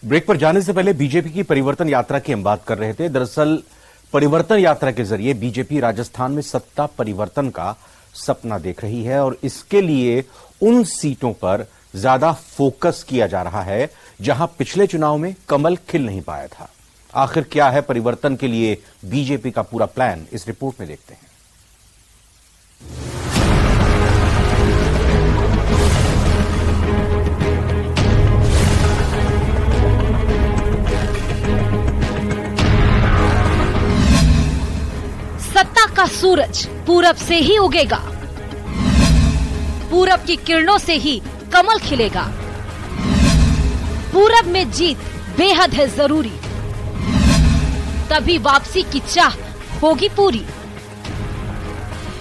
Break पर जाने से पहले बीजेपी की परिवर्तन यात्रा की हम बात कर रहे थे। दरअसल परिवर्तन यात्रा के जरिए बीजेपी राजस्थान में सत्ता परिवर्तन का सपना देख रही है और इसके लिए उन सीटों पर ज्यादा फोकस किया जा रहा है जहां पिछले चुनाव में कमल खिल नहीं पाया था। आखिर क्या है परिवर्तन के लिए बीजेपी का पूरा प्लान, इस रिपोर्ट में देखते हैं। सत्ता का सूरज पूरब से ही उगेगा, पूरब की किरणों से ही कमल खिलेगा। पूरब में जीत बेहद है जरूरी, तभी वापसी की चाह होगी पूरी।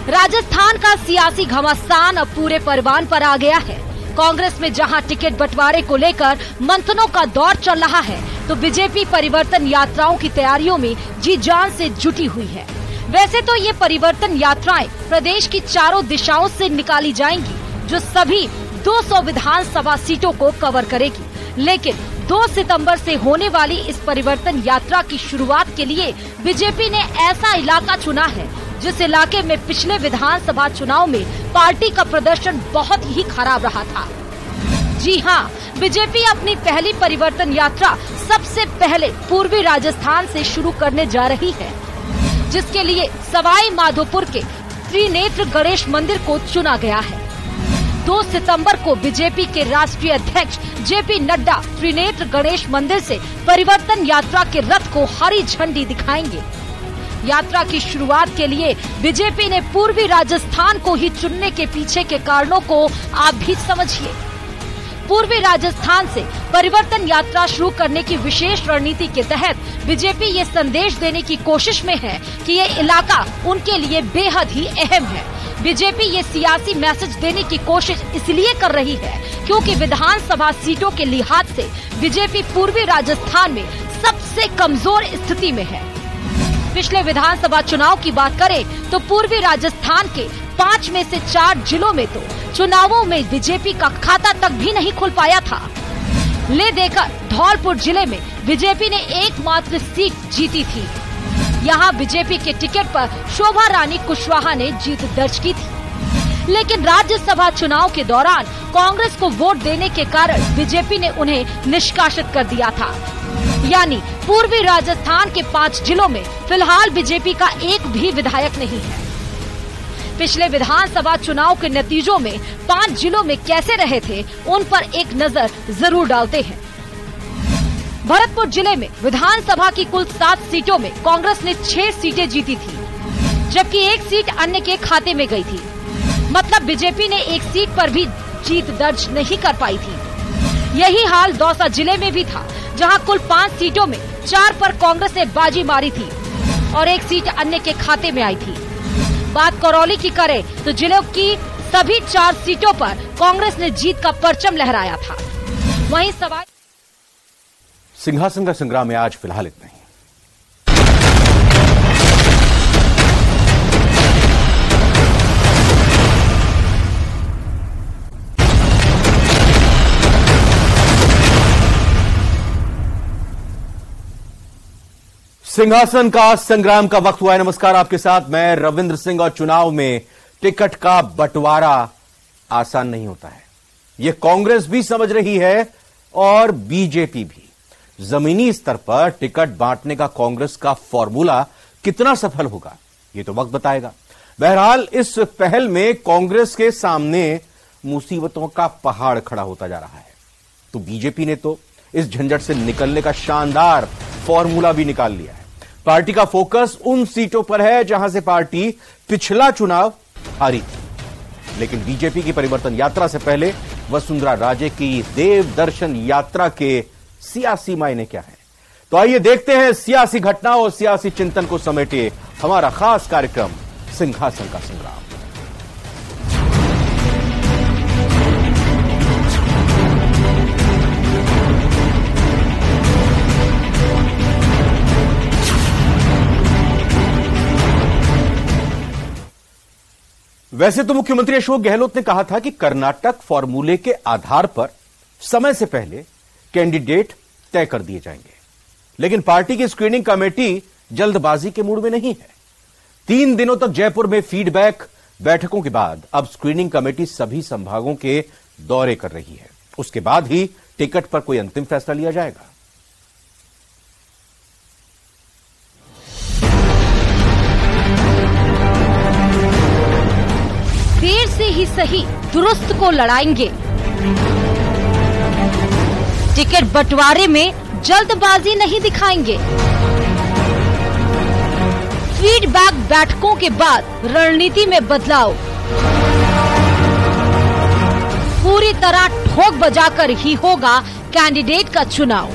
राजस्थान का सियासी घमासान अब पूरे परवान पर आ गया है। कांग्रेस में जहां टिकट बंटवारे को लेकर मंथनों का दौर चल रहा है, तो बीजेपी परिवर्तन यात्राओं की तैयारियों में जी जान से जुटी हुई है। वैसे तो ये परिवर्तन यात्राएं प्रदेश की चारों दिशाओं से निकाली जाएंगी, जो सभी 200 विधानसभा सीटों को कवर करेगी। लेकिन 2 सितंबर से होने वाली इस परिवर्तन यात्रा की शुरुआत के लिए बीजेपी ने ऐसा इलाका चुना है जिस इलाके में पिछले विधानसभा चुनाव में पार्टी का प्रदर्शन बहुत ही खराब रहा था। जी हां, बीजेपी अपनी पहली परिवर्तन यात्रा सबसे पहले पूर्वी राजस्थान से शुरू करने जा रही है, जिसके लिए सवाई माधोपुर के त्रिनेत्र गणेश मंदिर को चुना गया है। 2 सितंबर को बीजेपी के राष्ट्रीय अध्यक्ष जेपी नड्डा त्रिनेत्र गणेश मंदिर से परिवर्तन यात्रा के रथ को हरी झंडी दिखाएंगे। यात्रा की शुरुआत के लिए बीजेपी ने पूर्वी राजस्थान को ही चुनने के पीछे के कारणों को आप भी समझिए। पूर्वी राजस्थान से परिवर्तन यात्रा शुरू करने की विशेष रणनीति के तहत बीजेपी ये संदेश देने की कोशिश में है कि ये इलाका उनके लिए बेहद ही अहम है। बीजेपी ये सियासी मैसेज देने की कोशिश इसलिए कर रही है क्योंकि विधानसभा सीटों के लिहाज से बीजेपी पूर्वी राजस्थान में सबसे कमजोर स्थिति में है। पिछले विधानसभा चुनाव की बात करें तो पूर्वी राजस्थान के 5 में से 4 जिलों में तो चुनावों में बीजेपी का खाता तक भी नहीं खुल पाया था। ले देकर धौलपुर जिले में बीजेपी ने एकमात्र सीट जीती थी। यहाँ बीजेपी के टिकट पर शोभा रानी कुशवाहा ने जीत दर्ज की थी, लेकिन राज्यसभा चुनाव के दौरान कांग्रेस को वोट देने के कारण बीजेपी ने उन्हें निष्कासित कर दिया था। यानी पूर्वी राजस्थान के 5 जिलों में फिलहाल बीजेपी का एक भी विधायक नहीं है। पिछले विधानसभा चुनाव के नतीजों में 5 जिलों में कैसे रहे थे, उन पर एक नजर जरूर डालते हैं। भरतपुर जिले में विधानसभा की कुल 7 सीटों में कांग्रेस ने 6 सीटें जीती थी, जबकि 1 सीट अन्य के खाते में गई थी। मतलब बीजेपी ने 1 सीट पर भी जीत दर्ज नहीं कर पाई थी। यही हाल दौसा जिले में भी था, जहां कुल 5 सीटों में 4 पर कांग्रेस ने बाजी मारी थी और 1 सीट अन्य के खाते में आई थी। बात करौली की करें तो जिले की सभी 4 सीटों पर कांग्रेस ने जीत का परचम लहराया था। वहीं सवाई सिंहासन का संग्राम में आज फिलहाल इतना ही। सिंहासन का संग्राम का वक्त हुआ है। नमस्कार, आपके साथ मैं रविंद्र सिंह। और चुनाव में टिकट का बंटवारा आसान नहीं होता है, यह कांग्रेस भी समझ रही है और बीजेपी भी। जमीनी स्तर पर टिकट बांटने का कांग्रेस का फॉर्मूला कितना सफल होगा, यह तो वक्त बताएगा। बहरहाल इस पहल में कांग्रेस के सामने मुसीबतों का पहाड़ खड़ा होता जा रहा है, तो बीजेपी ने तो इस झंझट से निकलने का शानदार फॉर्मूला भी निकाल लिया है। पार्टी का फोकस उन सीटों पर है जहां से पार्टी पिछला चुनाव हारी थी। लेकिन बीजेपी की परिवर्तन यात्रा से पहले वसुंधरा राजे की देव दर्शन यात्रा के सियासी मायने क्या है, तो आइए देखते हैं सियासी घटना और सियासी चिंतन को समेटे हमारा खास कार्यक्रम सिंहासन का संग्राम। वैसे तो मुख्यमंत्री अशोक गहलोत ने कहा था कि कर्नाटक फॉर्मूले के आधार पर समय से पहले कैंडिडेट तय कर दिए जाएंगे, लेकिन पार्टी की स्क्रीनिंग कमेटी जल्दबाजी के मूड में नहीं है। 3 दिनों तक जयपुर में फीडबैक बैठकों के बाद अब स्क्रीनिंग कमेटी सभी संभागों के दौरे कर रही है। उसके बाद ही टिकट पर कोई अंतिम फैसला लिया जाएगा। देर से ही सही दुरुस्त को लड़ाएंगे। टिकट बंटवारे में जल्दबाजी नहीं दिखाएंगे। फीडबैक बैठकों के बाद रणनीति में बदलाव। पूरी तरह ठोक बजाकर ही होगा कैंडिडेट का चुनाव।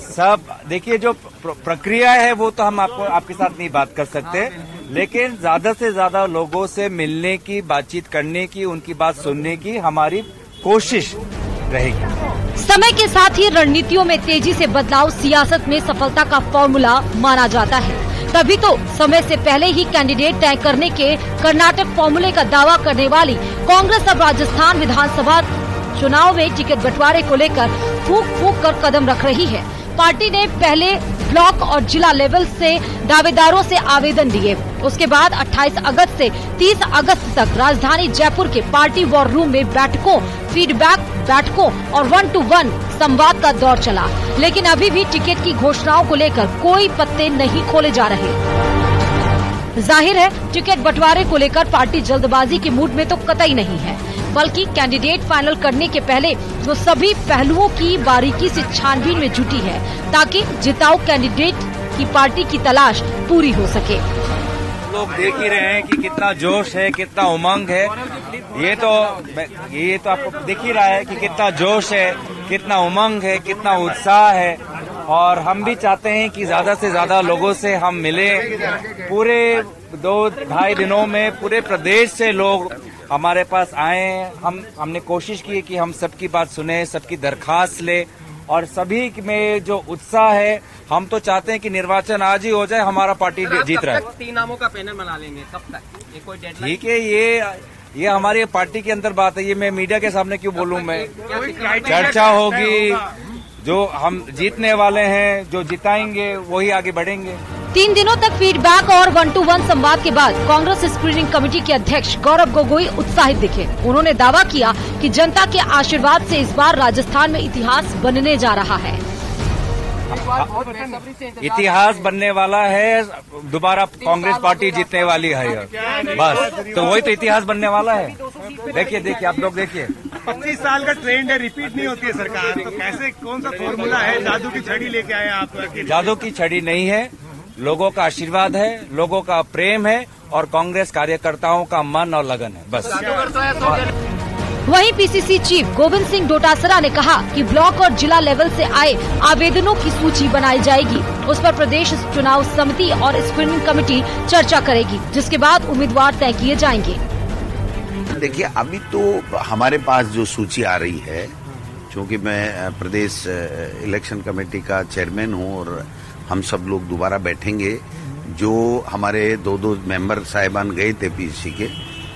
सब देखिए, जो प्रक्रिया है वो तो हम आपके साथ नहीं बात कर सकते, लेकिन ज्यादा से ज्यादा लोगों से मिलने की, बातचीत करने की, उनकी बात सुनने की हमारी कोशिश रहेगी। समय के साथ ही रणनीतियों में तेजी से बदलाव सियासत में सफलता का फॉर्मूला माना जाता है। तभी तो समय से पहले ही कैंडिडेट तय करने के कर्नाटक फॉर्मूले का दावा करने वाली कांग्रेस अब राजस्थान विधानसभा चुनाव में टिकट बंटवारे को लेकर फूंक फूंक कर कदम रख रही है। पार्टी ने पहले ब्लॉक और जिला लेवल से दावेदारों से आवेदन दिए। उसके बाद 28 अगस्त से 30 अगस्त तक राजधानी जयपुर के पार्टी वॉर रूम में बैठकों, फीडबैक बैठकों और 1-to-1 संवाद का दौर चला, लेकिन अभी भी टिकट की घोषणाओं को लेकर कोई पत्ते नहीं खोले जा रहे। जाहिर है टिकट बंटवारे को लेकर पार्टी जल्दबाजी के मूड में तो कतई नहीं है, बल्कि कैंडिडेट फाइनल करने के पहले वो सभी पहलुओं की बारीकी से छानबीन में जुटी है, ताकि जिताऊ कैंडिडेट की पार्टी की तलाश पूरी हो सके। लोग देख ही रहे हैं कि कितना जोश है, कितना उमंग है। ये तो आपको दिख ही रहा है कि कितना जोश है, कितना उमंग है, कितना उत्साह है। और हम भी चाहते हैं कि ज्यादा से ज्यादा लोगों से हम मिले। पूरे 2-2.5 दिनों में पूरे प्रदेश से लोग हमारे पास आए। हमने कोशिश की कि हम सबकी बात सुने, सबकी दरखास्त ले, और सभी में जो उत्साह है, हम तो चाहते हैं कि निर्वाचन आज ही हो जाए, हमारा पार्टी जीत रहा है। 3 नामों का पैनल बना लेंगे, कब तक? ये कोई डेडलाइन? ठीक है, ये हमारी पार्टी के अंदर बात है। ये मैं मीडिया के सामने क्यों बोलूं? मैं चर्चा होगी, जो हम जीतने वाले हैं, जो जिताएंगे वही आगे बढ़ेंगे। 3 दिनों तक फीडबैक और 1-to-1 संवाद के बाद कांग्रेस स्क्रीनिंग कमेटी के अध्यक्ष गौरव गोगोई उत्साहित दिखे। उन्होंने दावा किया कि जनता के आशीर्वाद से इस बार राजस्थान में इतिहास बनने जा रहा है। इतिहास बनने वाला है, दोबारा कांग्रेस पार्टी जीतने वाली है, बस। तो वही तो इतिहास बनने वाला है। देखिए आप लोग देखिए, 25 साल का ट्रेंड है, रिपीट नहीं होती है सरकार, तो कैसे, कौन सा फॉर्मूला है? जादू की छड़ी लेके आए आप? जादू की छड़ी नहीं है, लोगों का आशीर्वाद है, लोगों का प्रेम है और कांग्रेस कार्यकर्ताओं का मन और लगन है, बस। वहीं पीसीसी चीफ गोविंद सिंह डोटासरा ने कहा कि ब्लॉक और जिला लेवल से आए आवेदनों की सूची बनाई जाएगी। उस पर प्रदेश चुनाव समिति और स्क्रीनिंग कमेटी चर्चा करेगी, जिसके बाद उम्मीदवार तय किए जाएंगे। देखिए, अभी तो हमारे पास जो सूची आ रही है, क्योंकि मैं प्रदेश इलेक्शन कमेटी का चेयरमैन हूं और हम सब लोग दोबारा बैठेंगे। जो हमारे 2 मेंबर साहिबान गए थे पीसीसी के,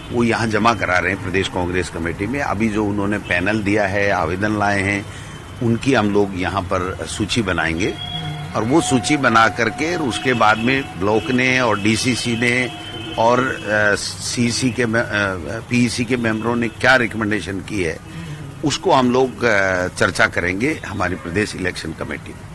वो यहाँ जमा करा रहे हैं प्रदेश कांग्रेस कमेटी में। अभी जो उन्होंने पैनल दिया है, आवेदन लाए हैं, उनकी हम लोग यहाँ पर सूची बनाएंगे और वो सूची बना करके उसके बाद में ब्लॉक ने और डीसीसी ने और सीसी के पीईसी के मेंबरों ने क्या रिकमेंडेशन की है, उसको हम लोग चर्चा करेंगे हमारी प्रदेश इलेक्शन कमेटी में।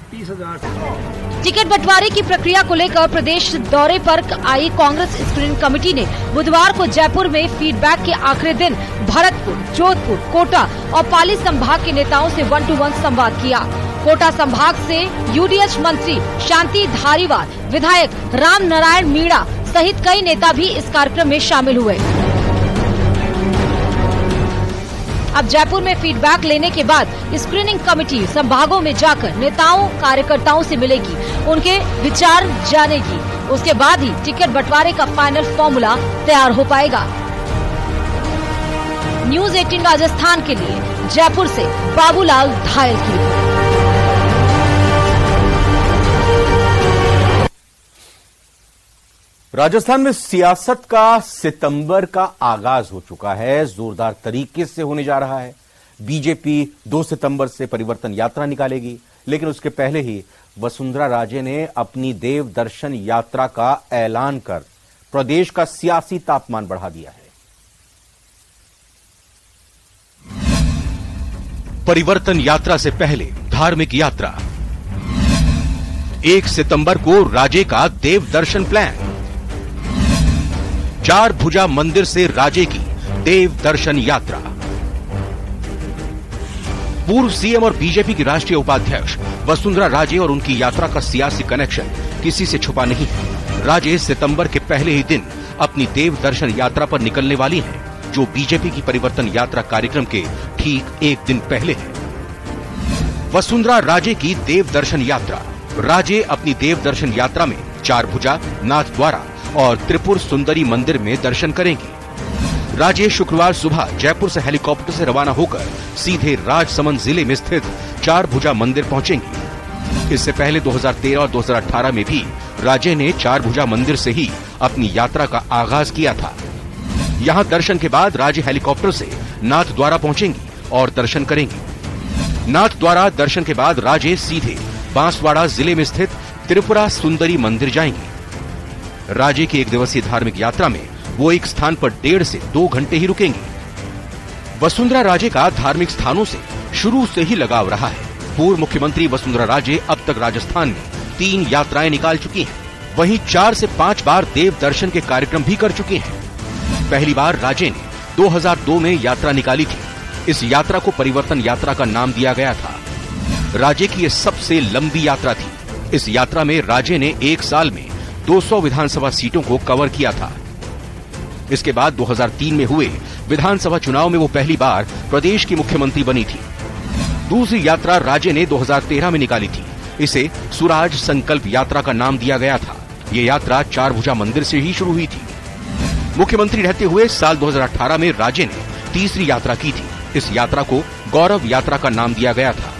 टिकट बंटवारे की प्रक्रिया को लेकर प्रदेश दौरे पर आई कांग्रेस स्क्रीनिंग कमेटी ने बुधवार को जयपुर में फीडबैक के आखिरी दिन भरतपुर, जोधपुर, कोटा और पाली संभाग के नेताओं से 1-to-1 संवाद किया। कोटा संभाग से यूडीएच मंत्री शांति धारीवाल, विधायक राम नारायण मीणा सहित कई नेता भी इस कार्यक्रम में शामिल हुए। अब जयपुर में फीडबैक लेने के बाद स्क्रीनिंग कमेटी संभागों में जाकर नेताओं कार्यकर्ताओं से मिलेगी, उनके विचार जानेगी। उसके बाद ही टिकट बंटवारे का फाइनल फॉर्मूला तैयार हो पाएगा। न्यूज़ 18 राजस्थान के लिए जयपुर से बाबूलाल धायल की रिपोर्ट। राजस्थान में सियासत का सितंबर का आगाज हो चुका है, जोरदार तरीके से होने जा रहा है। बीजेपी 2 सितंबर से परिवर्तन यात्रा निकालेगी, लेकिन उसके पहले ही वसुंधरा राजे ने अपनी देव दर्शन यात्रा का ऐलान कर प्रदेश का सियासी तापमान बढ़ा दिया है। परिवर्तन यात्रा से पहले धार्मिक यात्रा, 1 सितंबर को राजे का देव दर्शन प्लान। 4 भुजा मंदिर से राजे की देव दर्शन यात्रा। पूर्व सीएम और बीजेपी की राष्ट्रीय उपाध्यक्ष वसुंधरा राजे और उनकी यात्रा का सियासी कनेक्शन किसी से छुपा नहीं है। राजे सितंबर के पहले ही दिन अपनी देव दर्शन यात्रा पर निकलने वाली हैं, जो बीजेपी की परिवर्तन यात्रा कार्यक्रम के ठीक 1 दिन पहले है। वसुंधरा राजे की देव दर्शन यात्रा। राजे अपनी देव दर्शन यात्रा में 4 भुजा, नाथ द्वारा और त्रिपुर सुंदरी मंदिर में दर्शन करेंगी। राजे शुक्रवार सुबह जयपुर से हेलीकॉप्टर से रवाना होकर सीधे राजसमंद जिले में स्थित 4 भुजा मंदिर पहुंचेंगी। इससे पहले 2013 और 2018 में भी राजे ने 4 भुजा मंदिर से ही अपनी यात्रा का आगाज किया था। यहां दर्शन के बाद राजे हेलीकॉप्टर से नाथ द्वारा पहुंचेंगी और दर्शन करेंगी। नाथ द्वारा दर्शन के बाद राजे सीधे बांसवाड़ा जिले में स्थित त्रिपुरा सुंदरी मंदिर जाएंगी। राजे की 1 दिवसीय धार्मिक यात्रा में वो एक स्थान पर 1.5 से 2 घंटे ही रुकेंगी। वसुंधरा राजे का धार्मिक स्थानों से शुरू से ही लगाव रहा है। पूर्व मुख्यमंत्री वसुंधरा राजे अब तक राजस्थान में 3 यात्राएं निकाल चुकी हैं। वहीं 4 से 5 बार देव दर्शन के कार्यक्रम भी कर चुकी हैं। पहली बार राजे ने 2002 में यात्रा निकाली थी। इस यात्रा को परिवर्तन यात्रा का नाम दिया गया था। राजे की यह सबसे लंबी यात्रा थी। इस यात्रा में राजे ने 1 साल में 200 विधानसभा सीटों को कवर किया था। इसके बाद 2003 में हुए विधानसभा चुनाव में वो पहली बार प्रदेश की मुख्यमंत्री बनी थी। दूसरी यात्रा राजे ने 2013 में निकाली थी। इसे सुराज संकल्प यात्रा का नाम दिया गया था। ये यात्रा 4 भुजा मंदिर से ही शुरू हुई थी। मुख्यमंत्री रहते हुए साल 2018 में राजे ने तीसरी यात्रा की थी। इस यात्रा को गौरव यात्रा का नाम दिया गया था।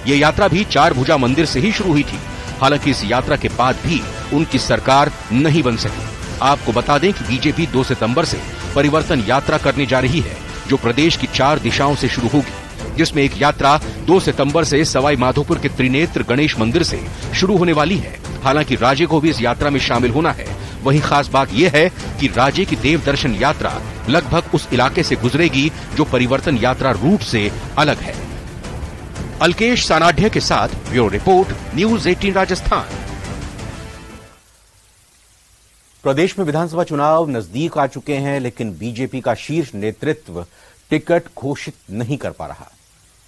ये यात्रा भी 4 भुजा मंदिर से ही शुरू हुई थी। हालांकि इस यात्रा के बाद भी उनकी सरकार नहीं बन सकी। आपको बता दें कि बीजेपी 2 सितंबर से परिवर्तन यात्रा करने जा रही है, जो प्रदेश की 4 दिशाओं से शुरू होगी, जिसमें एक यात्रा 2 सितंबर से सवाई माधोपुर के त्रिनेत्र गणेश मंदिर से शुरू होने वाली है। हालांकि राजे को भी इस यात्रा में शामिल होना है। वहीं खास बात यह है कि राजे की देव दर्शन यात्रा लगभग उस इलाके से गुजरेगी जो परिवर्तन यात्रा रूट से अलग है। अल्केश सानाढ्य के साथ ब्यूरो रिपोर्ट, न्यूज 18 राजस्थान। प्रदेश में विधानसभा चुनाव नजदीक आ चुके हैं, लेकिन बीजेपी का शीर्ष नेतृत्व टिकट घोषित नहीं कर पा रहा।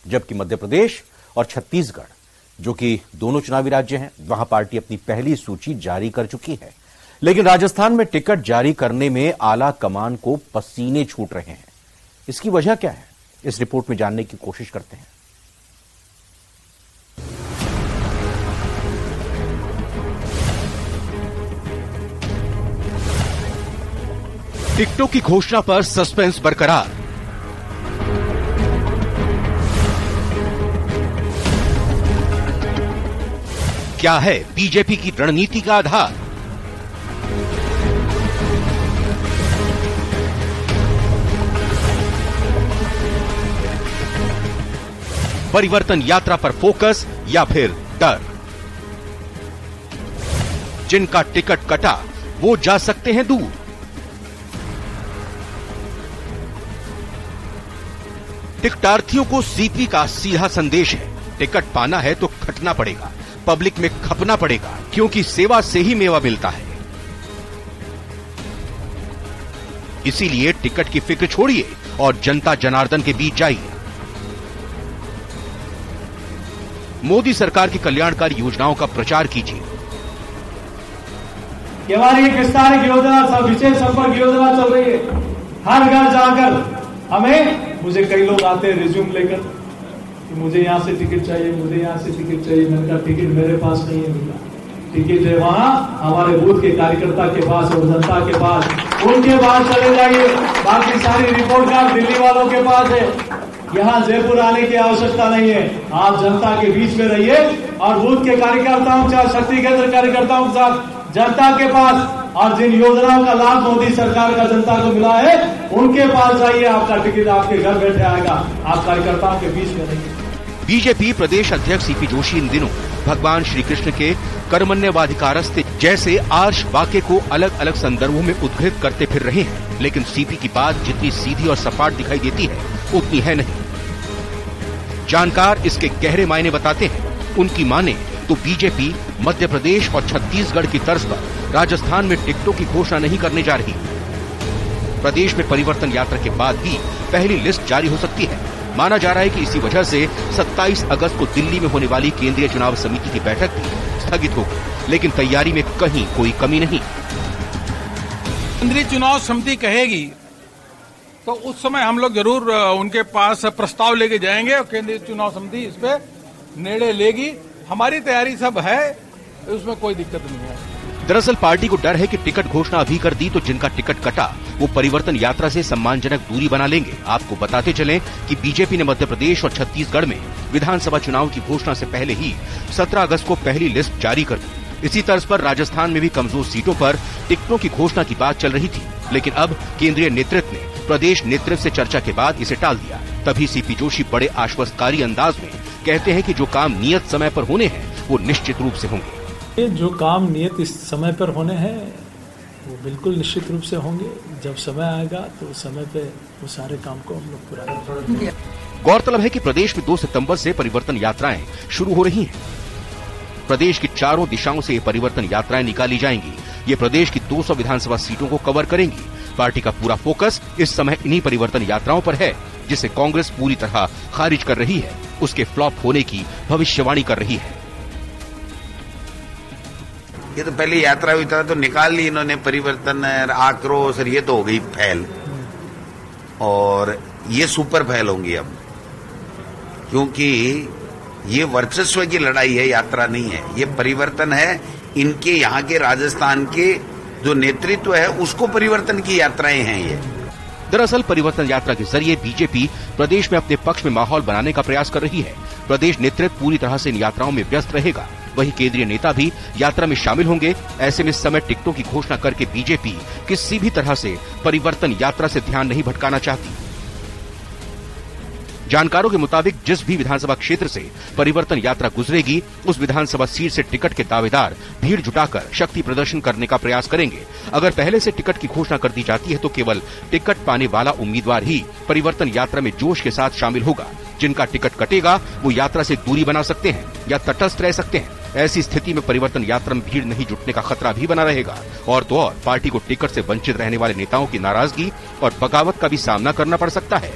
जबकि मध्य प्रदेश और छत्तीसगढ़, जो कि दोनों चुनावी राज्य हैं, वहां पार्टी अपनी पहली सूची जारी कर चुकी है। लेकिन राजस्थान में टिकट जारी करने में आला कमान को पसीने छूट रहे हैं। इसकी वजह क्या है, इस रिपोर्ट में जानने की कोशिश करते हैं। टिकटों की घोषणा पर सस्पेंस बरकरार। क्या है बीजेपी की रणनीति का आधार? परिवर्तन यात्रा पर फोकस या फिर डर? जिनका टिकट कटा वो जा सकते हैं दूर। टिकटार्थियों को सीपी का सीधा संदेश है, टिकट पाना है तो खटना पड़ेगा, पब्लिक में खपना पड़ेगा, क्योंकि सेवा से ही मेवा मिलता है। इसीलिए टिकट की फिक्र छोड़िए और जनता जनार्दन के बीच जाइए। मोदी सरकार की कल्याणकारी योजनाओं का प्रचार कीजिए। हमारी एक विस्तारित योजना, विशेष संपर्क योजना चल रही है। हर घर जाकर मुझे कई लोग आते हैं रिज्यूम लेकर कि मुझे यहां से टिकट चाहिए, मुझे यहां से टिकट चाहिए। मैंने कहा टिकट मेरे पास नहीं है बेटा, टिकट है वहां हमारे बूथ के कार्यकर्ता के पास और जनता के पास, उनके पास चले जाइए। बाकी सारी रिपोर्ट कार्ड दिल्ली वालों के पास है। यहाँ जयपुर आने की आवश्यकता नहीं है। आप जनता के बीच में रहिए और बूथ के कार्यकर्ताओं के साथ, शक्ति केंद्र कार्यकर्ताओं के साथ जनता के पास और जिन योजनाओं का लाभ मोदी सरकार का जनता को मिला है उनके पास जाइए, आपका टिकट आपके घर बैठे आएगा, आप कार्यकर्ताओं के बीच में नहीं। बीजेपी प्रदेश अध्यक्ष सीपी जोशी इन दिनों भगवान श्री कृष्ण के कर्मण्यवाधिकारस्ते जैसे आर्ष वाक्य को अलग अलग संदर्भों में उद्धृत करते फिर रहे हैं, लेकिन सीपी की बात जितनी सीधी और सपाट दिखाई देती है उतनी है नहीं। जानकार इसके गहरे मायने बताते हैं। उनकी माने तो बीजेपी मध्य प्रदेश और छत्तीसगढ़ की तर्ज पर राजस्थान में टिकटों की घोषणा नहीं करने जा रही। प्रदेश में परिवर्तन यात्रा के बाद ही पहली लिस्ट जारी हो सकती है। माना जा रहा है कि इसी वजह से 27 अगस्त को दिल्ली में होने वाली केंद्रीय चुनाव समिति की बैठक भी स्थगित होगी, लेकिन तैयारी में कहीं कोई कमी नहीं। केंद्रीय चुनाव समिति कहेगी तो उस समय हम लोग जरूर उनके पास प्रस्ताव लेके जाएंगे और केंद्रीय चुनाव समिति इस पे निर्णय लेगी। हमारी तैयारी सब है, उसमें कोई दिक्कत नहीं है। दरअसल पार्टी को डर है कि टिकट घोषणा अभी कर दी तो जिनका टिकट कटा वो परिवर्तन यात्रा से सम्मानजनक दूरी बना लेंगे। आपको बताते चलें कि बीजेपी ने मध्य प्रदेश और छत्तीसगढ़ में विधानसभा चुनाव की घोषणा से पहले ही 17 अगस्त को पहली लिस्ट जारी कर दी। इसी तर्ज पर राजस्थान में भी कमजोर सीटों पर टिकटों की घोषणा की बात चल रही थी, लेकिन अब केंद्रीय नेतृत्व ने प्रदेश नेतृत्व से चर्चा के बाद इसे टाल दिया। तभी सीपी जोशी बड़े आश्वस्तकारी अंदाज में कहते हैं कि जो काम नियत समय पर होने हैं वो निश्चित रूप से होंगे। जो काम नियत इस समय पर होने हैं वो बिल्कुल निश्चित रूप से होंगे। जब समय आएगा तो उस समय पे वो सारे काम को हम लोग पूरा करेंगे। गौरतलब है कि प्रदेश में 2 सितंबर से परिवर्तन यात्राएं शुरू हो रही हैं। प्रदेश की चारों दिशाओं से ये परिवर्तन यात्राएं निकाली जाएंगी। ये प्रदेश की 200 विधानसभा सीटों को कवर करेंगी। पार्टी का पूरा फोकस इस समय इन्हीं परिवर्तन यात्राओं पर है, जिसे कांग्रेस पूरी तरह खारिज कर रही है। उसके फ्लॉप होने की भविष्यवाणी कर रही है। ये तो पहले यात्रा हुई था तो निकाल ली इन्होंने परिवर्तन, आक्रोश, और ये तो हो गई फैल, और ये सुपर फैल होंगी अब, क्योंकि ये वर्चस्व की लड़ाई है, यात्रा नहीं है। ये परिवर्तन है, इनके यहाँ के राजस्थान के जो नेतृत्व है उसको परिवर्तन की यात्राएं हैं ये। दरअसल परिवर्तन यात्रा के जरिए बीजेपी प्रदेश में अपने पक्ष में माहौल बनाने का प्रयास कर रही है। प्रदेश नेतृत्व पूरी तरह से इन यात्राओं में व्यस्त रहेगा, वहीं केंद्रीय नेता भी यात्रा में शामिल होंगे। ऐसे में इस समय टिकटों की घोषणा करके बीजेपी किसी भी तरह से परिवर्तन यात्रा से ध्यान नहीं भटकाना चाहती। जानकारों के मुताबिक जिस भी विधानसभा क्षेत्र से परिवर्तन यात्रा गुजरेगी उस विधानसभा सीट से टिकट के दावेदार भीड़ जुटाकर शक्ति प्रदर्शन करने का प्रयास करेंगे। अगर पहले से टिकट की घोषणा कर दी जाती है तो केवल टिकट पाने वाला उम्मीदवार ही परिवर्तन यात्रा में जोश के साथ शामिल होगा। जिनका टिकट कटेगा वो यात्रा से दूरी बना सकते हैं या तटस्थ रह सकते हैं। ऐसी स्थिति में परिवर्तन यात्रा में भीड़ नहीं जुटने का खतरा भी बना रहेगा। और तो और पार्टी को टिकट से वंचित रहने वाले नेताओं की नाराजगी और बगावत का भी सामना करना पड़ सकता है।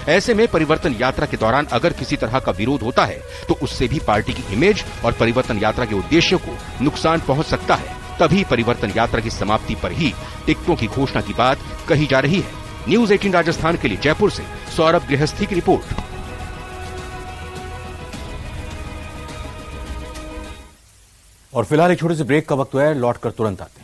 ऐसे में परिवर्तन यात्रा के दौरान अगर किसी तरह का विरोध होता है तो उससे भी पार्टी की इमेज और परिवर्तन यात्रा के उद्देश्य को नुकसान पहुंच सकता है। तभी परिवर्तन यात्रा की समाप्ति पर ही टिकटों की घोषणा की बात कही जा रही है। न्यूज 18 राजस्थान के लिए जयपुर से सौरभ गृहस्थी की रिपोर्ट। और फिलहाल एक छोटे से ब्रेक का वक्त हुआ है, लौटकर तुरंत आते हैं।